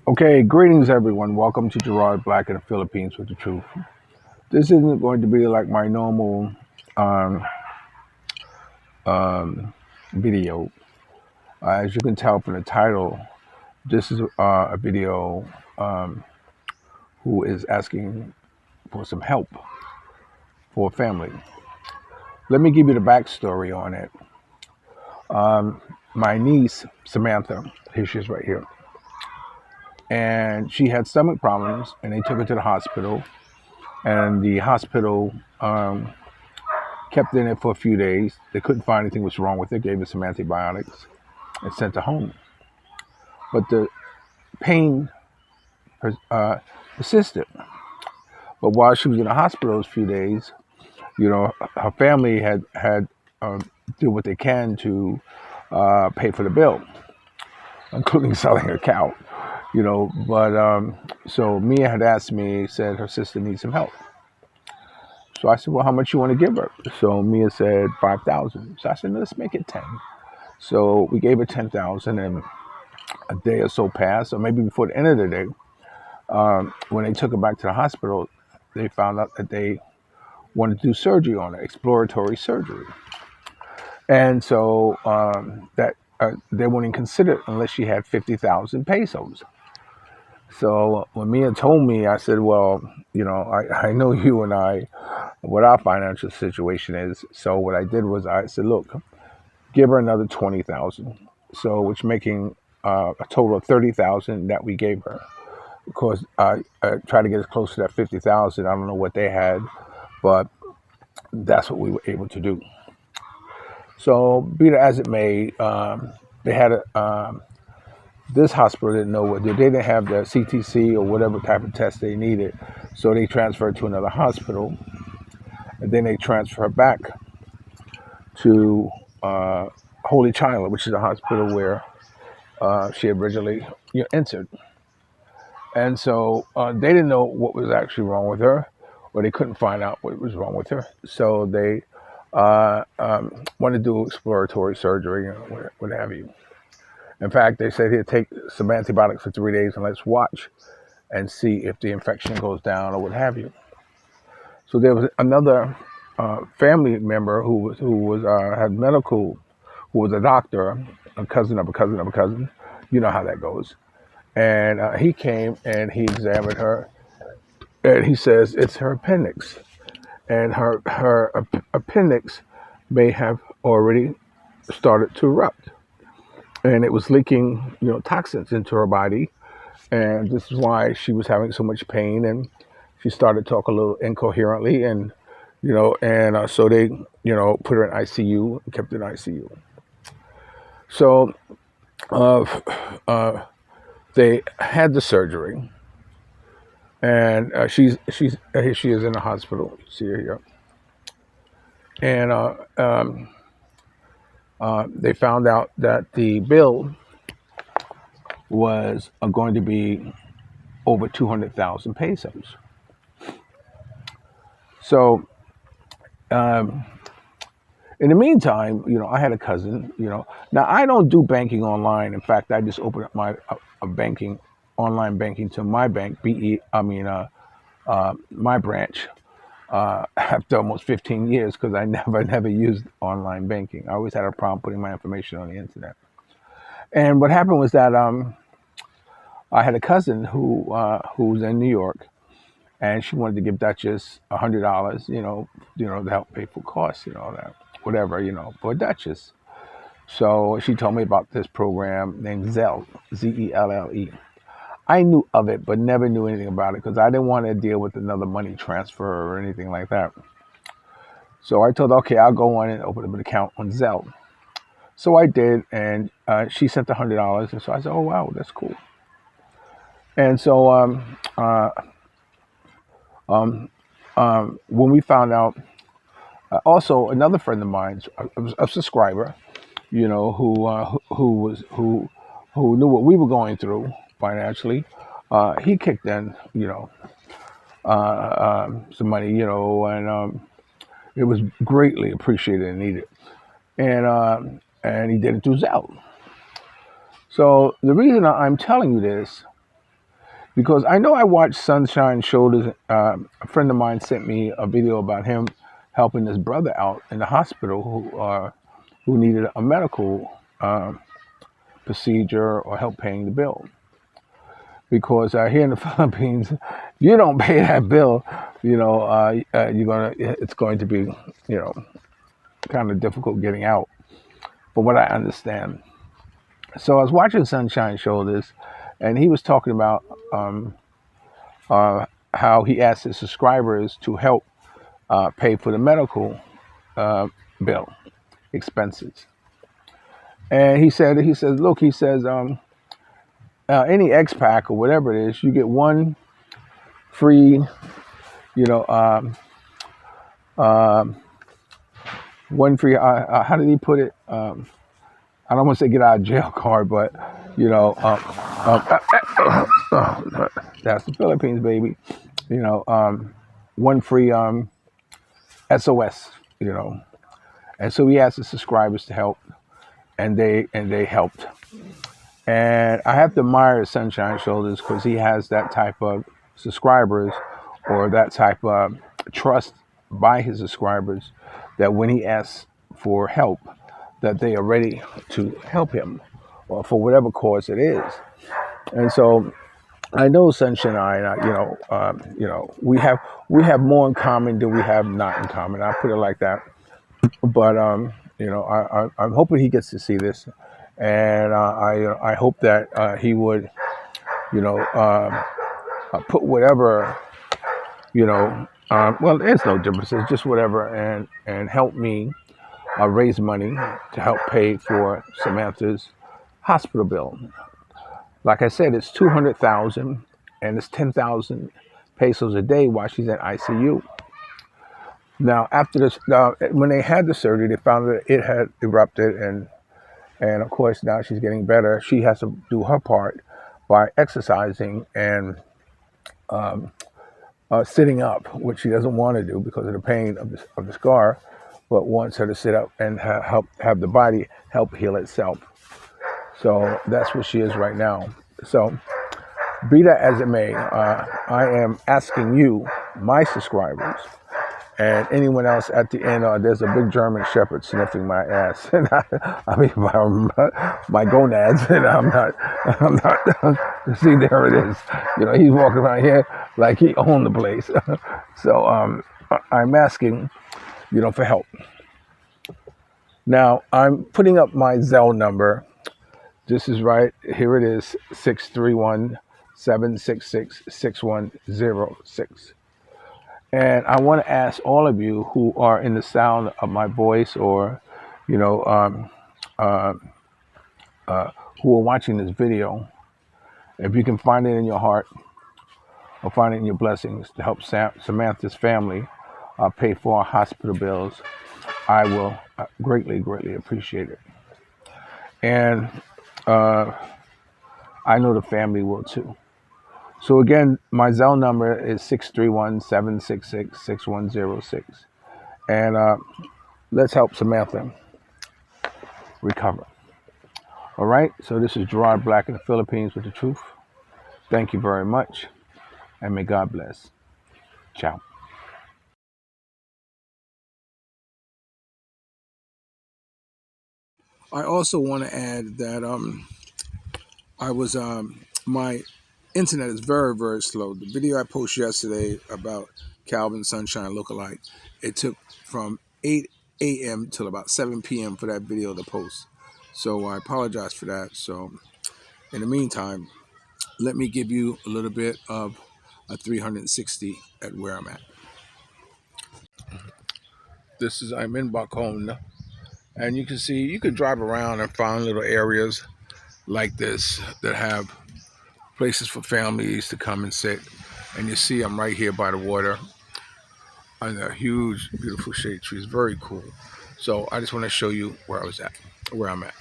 Okay, greetings everyone. Welcome to Gerard Black in the Philippines with the truth. This isn't going to be like my normal um, um, video. As you can tell from the title, this is a video who is asking for some help for a family. Let me give you the backstory on it. Um, my niece, Samantha, here she is right here, and she had stomach problems, and they took her to the hospital, and the hospital kept her in it for a few days. They couldn't find anything was wrong with her, gave her some antibiotics, and sent her home. But the pain persisted. But while she was in the hospital those few days, her family had did what they can to pay for the bill, including selling a cow. But so Mia had asked me, said her sister needs some help. So I said, well, how much you want to give her? So Mia said 5,000. So I said, no, let's make it 10. So we gave her 10,000, and a day or so passed, or maybe before the end of the day, when they took her back to the hospital, they found out that they wanted to do surgery on her, exploratory surgery, and so that they wouldn't consider it unless she had 50,000 pesos. So when Mia told me, I said, well, I know you and I, what our financial situation is. So what I did was I said, look, give her another 20,000. So which making a total of 30,000 that we gave her. Of course, I tried to get as close to that 50,000. I don't know what they had, but that's what we were able to do. So be it as it may, they had this hospital didn't know what they didn't have the CTC or whatever type of test they needed, so they transferred to another hospital, and then they transferred back to Holy Child, which is a hospital where she originally entered. And so they didn't know what was actually wrong with her, or they couldn't find out what was wrong with her. So they wanted to do exploratory surgery, what have you. In fact, they said, here, take some antibiotics for 3 days and let's watch and see if the infection goes down or what have you. So there was another family member who was had medical, who was a doctor, a cousin of a cousin of a cousin. You know how that goes. And he came and he examined her, and he says it's her appendix, and her appendix may have already started to erupt, and it was leaking toxins into her body, and this is why she was having so much pain, and she started to talk a little incoherently, and so they put her in ICU, kept her in ICU. So uh, uh, they had the surgery, and she's here she is in the hospital. You see her here, and they found out that the bill was going to be over 200,000 pesos. So um, in the meantime, I had a cousin. Now I don't do banking online. In fact, I just opened up my banking online banking to my bank. My branch after almost 15 years because I never used online banking. I always had a problem putting my information on the internet. And what happened was that I had a cousin who was in New York, and she wanted to give Duchess $100, to help pay for costs, that whatever, for Duchess. So she told me about this program named Zelle, Zelle. I knew of it, but never knew anything about it because I didn't want to deal with another money transfer or anything like that. So I told her, okay, I'll go on and open up an account on Zelle. So I did, and she sent $100, and so I said, oh wow, that's cool. And so um, when we found out, also another friend of mine, a subscriber, who knew what we were going through financially, he kicked in, some money, and it was greatly appreciated and needed. And he did it through Zelle. So the reason I'm telling you this because I know I watched Sunshine Shoulders. A friend of mine sent me a video about him helping his brother out in the hospital who needed a medical procedure or help paying the bill. Because here in the Philippines, you don't pay that bill, it's going to be, kind of difficult getting out, from what I understand. So I was watching Sunshine Shoulders, and he was talking about how he asked his subscribers to help pay for the medical uh, bill expenses. And look, any X pack or whatever it is, you get one free, you know, um, one free. How did he put it? I don't want to say get out of jail card, but you know, that's the Philippines, baby. You know, one free SOS. You know, and so he asked the subscribers to help, and they helped. And I have to admire Sunshine Shoulders because he has that type of subscribers or that type of trust by his subscribers that when he asks for help, that they are ready to help him or for whatever cause it is. And so I know Sunshine and we have more in common than we have not in common. I put it like that. But I'm hoping he gets to see this, and I hope that he would, you know, put whatever, well, there's no difference. It's just whatever, and help me raise money to help pay for Samantha's hospital bill. Like I said, it's 200,000, and it's 10,000 pesos a day while she's in ICU. Now, after this, when they had the surgery, they found that it had erupted, and of course now she's getting better. She has to do her part by exercising and sitting up, which she doesn't want to do because of the pain of the scar, but wants her to sit up and help have the body help heal itself. So that's what she is right now. So be that as it may, I am asking you, my subscribers, and anyone else at the end, there's a big German Shepherd sniffing my ass, and I mean my gonads, and I'm not. See, there it is. He's walking around here like he owned the place. So I'm asking, for help. Now I'm putting up my Zelle number. This is right here. It is 631-766-6106. And I want to ask all of you who are in the sound of my voice, or, who are watching this video, if you can find it in your heart or find it in your blessings to help Samantha's family pay for our hospital bills, I will greatly, greatly appreciate it. And I know the family will too. So again, my Zelle number is 631-766-6106. And let's help Samantha recover. All right, so this is Gerard Black in the Philippines with the truth. Thank you very much, and may God bless. Ciao. I also want to add that my internet is very, very slow. The video I posted yesterday about Calvin Sunshine Lookalike, it took from 8 a.m. till about 7 p.m. for that video to post. So I apologize for that. So in the meantime, let me give you a little bit of a 360 at where I'm at. I'm in Bacon, and you can see, you can drive around and find little areas like this that have places for families to come and sit. And you see I'm right here by the water under a huge, beautiful shade tree. It's very cool. So I just want to show you where I'm at.